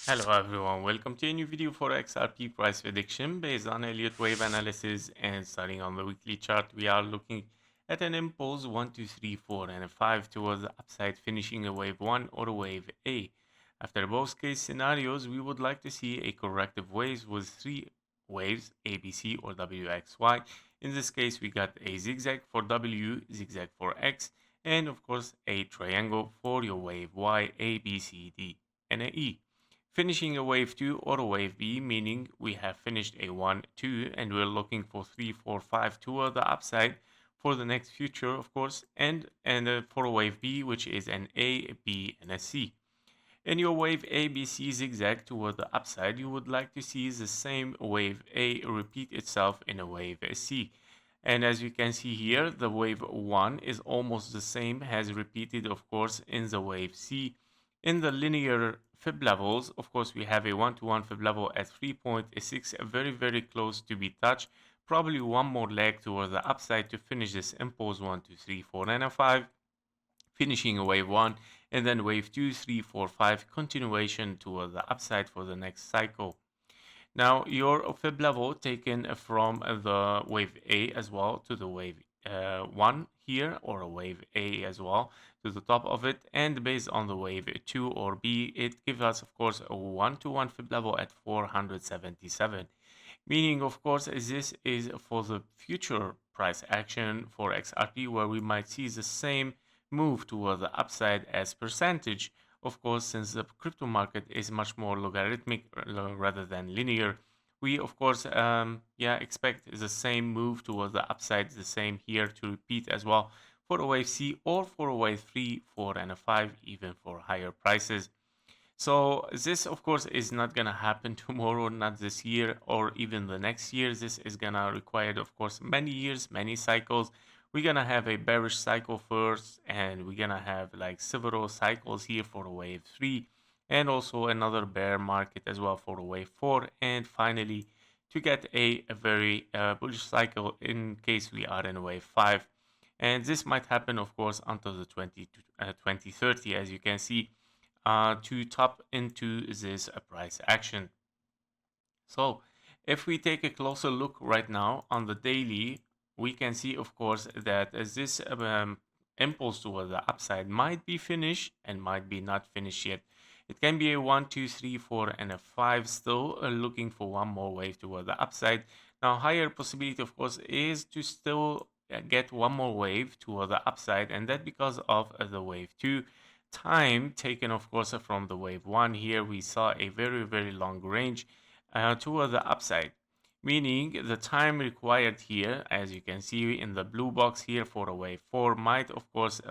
Hello everyone, welcome to a new video for XRP price prediction based on Elliott wave analysis. And starting on the weekly chart, we are looking at an impulse 1, 2, 3, 4 and a 5 towards the upside, finishing a wave 1 or a wave A. After both case scenarios, we would like to see a corrective wave with 3 waves, ABC or WXY. In this case, we got a zigzag for W, zigzag for X, and of course a triangle for your wave Y, A, B, C, D, and a E. Finishing a wave 2 or a wave B, meaning we have finished a 1, 2, and we're looking for 3, 4, 5 toward the upside for the next future, of course, and for a wave B, which is an A, B, and a C. In your wave ABC zigzag toward the upside, you would like to see the same wave A repeat itself in a wave C. And as you can see here, the wave 1 is almost the same, has repeated, of course, in the wave C. In the linear fib levels, of course, we have a 1-to-1 fib level at 3.6, very, very close to be touched. Probably one more leg towards the upside to finish this impulse 1, 2, 3, 4, and a 5. Finishing a wave 1, and then wave 2, 3, 4, 5, continuation toward the upside for the next cycle. Now, your fib level taken from the wave A as well to the wave 1 here, or a wave A as well to the top of it, and based on the wave 2 or B, it gives us, of course, a 1-to-1 fib level at 477. Meaning, of course, this is for the future price action for XRP, where we might see the same move toward the upside as percentage. Of course, since the crypto market is much more logarithmic rather than linear, we of course expect the same move towards the upside, the same here to repeat as well for a wave C or for a wave 3, 4, and a 5, even for higher prices. So this of course is not gonna happen tomorrow, not this year or even the next year. This is gonna require, of course, many years, many cycles. We're gonna have a bearish cycle first, and we're gonna have like several cycles here for a wave 3, and also another bear market as well for a wave 4, and finally to get a very bullish cycle in case we are in a wave 5. And this might happen, of course, until the 2030, as you can see, to top into this price action. So if we take a closer look right now on the daily, we can see, of course, that this impulse toward the upside might be finished and might be not finished yet. It can be a 1, 2, 3, 4, and a 5, still looking for one more wave toward the upside. Now, higher possibility, of course, is to still get one more wave toward the upside, and that because of the wave 2 time taken, of course, from the wave 1. Here we saw a very, very long range toward the upside, meaning the time required here, as you can see in the blue box here for a wave 4, might of course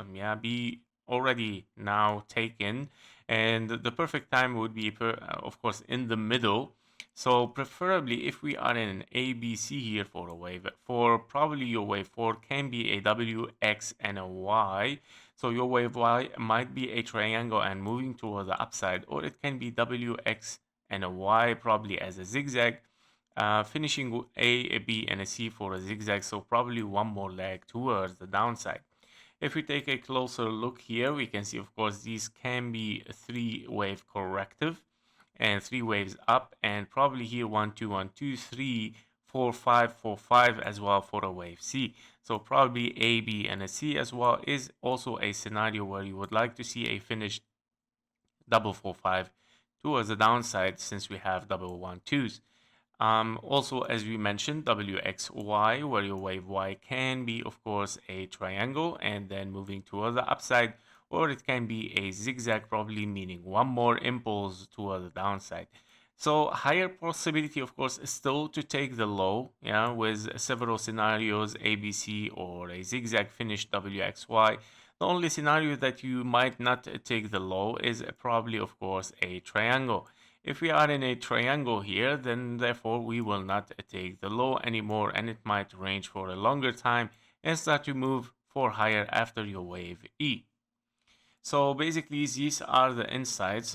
be already now taken, and the perfect time would be of course in the middle. So preferably if we are in an ABC here for a wave 4, probably your wave 4 can be a W, X, and a Y. So your wave Y might be a triangle and moving toward the upside, or it can be W, X, and a Y, probably as a zigzag, finishing a B, and a C for a zigzag, so probably one more leg towards the downside. If we take a closer look here, we can see, of course, these can be a 3-wave corrective and 3 waves up, and probably here 1, 2, 1, 2, 3, 4, 5, 4, 5 as well for a wave C. So probably A, B, and a C as well is also a scenario where you would like to see a finished double 4, 5 towards the downside, since we have double 1, 2s. Also, as we mentioned, WXY, where your wave Y can be, of course, a triangle and then moving toward the upside, or it can be a zigzag, probably meaning one more impulse toward the downside. So higher possibility, of course, is still to take the low, with several scenarios, ABC or a zigzag finish WXY. The only scenario that you might not take the low is probably, of course, a triangle. If we are in a triangle here, then therefore we will not take the low anymore, and it might range for a longer time and start to move for higher after your wave E. So basically, these are the insights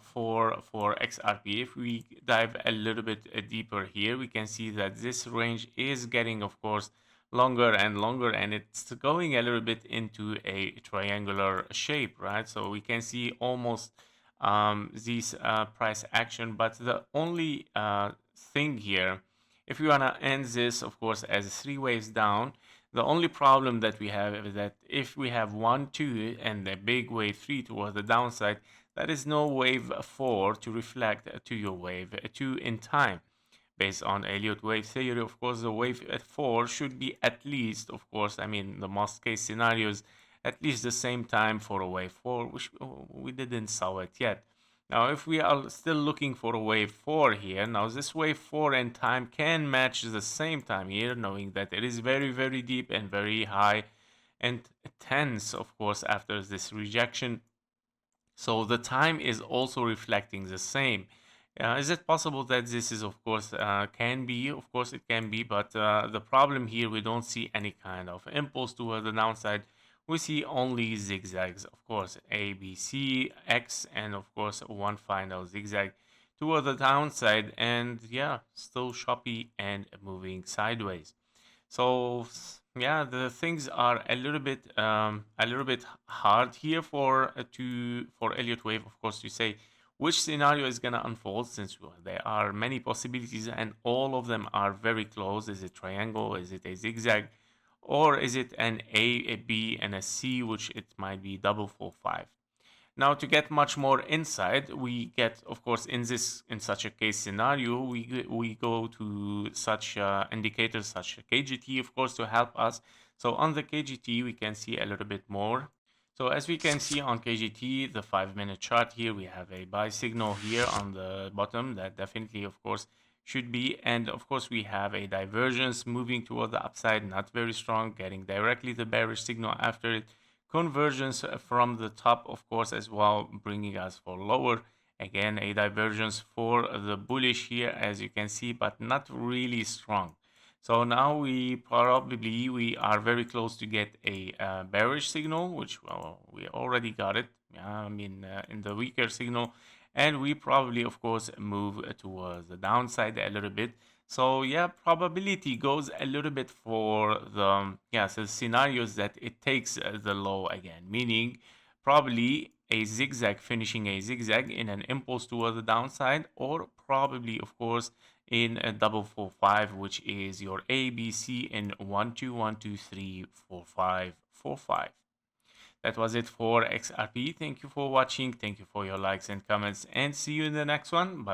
for XRP. If we dive a little bit deeper here, we can see that this range is getting, of course, longer and longer, and it's going a little bit into a triangular shape, right? So we can see almost these price action. But the only thing here, if we want to end this, of course, as 3 waves down, the only problem that we have is that if we have 1, 2, and a big wave 3 towards the downside, there is no wave 4 to reflect to your wave 2 in time. Based on Elliott wave theory, of course, the wave at 4 should be at least, of course, I mean, the most case scenarios, at least the same time for a wave 4, which we didn't saw it yet. Now, if we are still looking for a wave 4 here, now this wave 4 in time can match the same time here, knowing that it is very, very deep and very high and tense, of course, after this rejection. So the time is also reflecting the same. Is it possible that this is, of course, can be, of course it can be, but the problem here, we don't see any kind of impulse toward the downside. We see only zigzags, of course, A, B, C, X, and of course one final zigzag toward the downside, and yeah, still choppy and moving sideways. So yeah, the things are a little bit hard here for Elliott wave, of course, to say which scenario is gonna unfold, since there are many possibilities and all of them are very close. Is it triangle? Is it a zigzag? Or is it an A, B, and a C, which it might be double 4-5? Now, to get much more insight, we get, of course, in such a case scenario, we go to such indicators such as KGT, of course, to help us. So on the KGT, we can see a little bit more. So as we can see on KGT, the 5-minute chart here, we have a buy signal here on the bottom that definitely, of course, should be. And of course, we have a divergence moving toward the upside, not very strong, getting directly the bearish signal after it. Convergence from the top, of course, as well, bringing us for lower. Again, a divergence for the bullish here, as you can see, but not really strong. So now we are very close to get a bearish signal, which, well, we already got it. I mean, in the weaker signal, and we probably, of course, move towards the downside a little bit. So yeah, probability goes a little bit for the so scenarios that it takes the low again, meaning probably a zigzag finishing a zigzag in an impulse toward the downside, or probably, of course, in a double 4-5, which is your ABC in 1 2 1 2 3 4 5 4 5. That was it for XRP. Thank you for watching. Thank you for your likes and comments, and see you in the next one. Bye.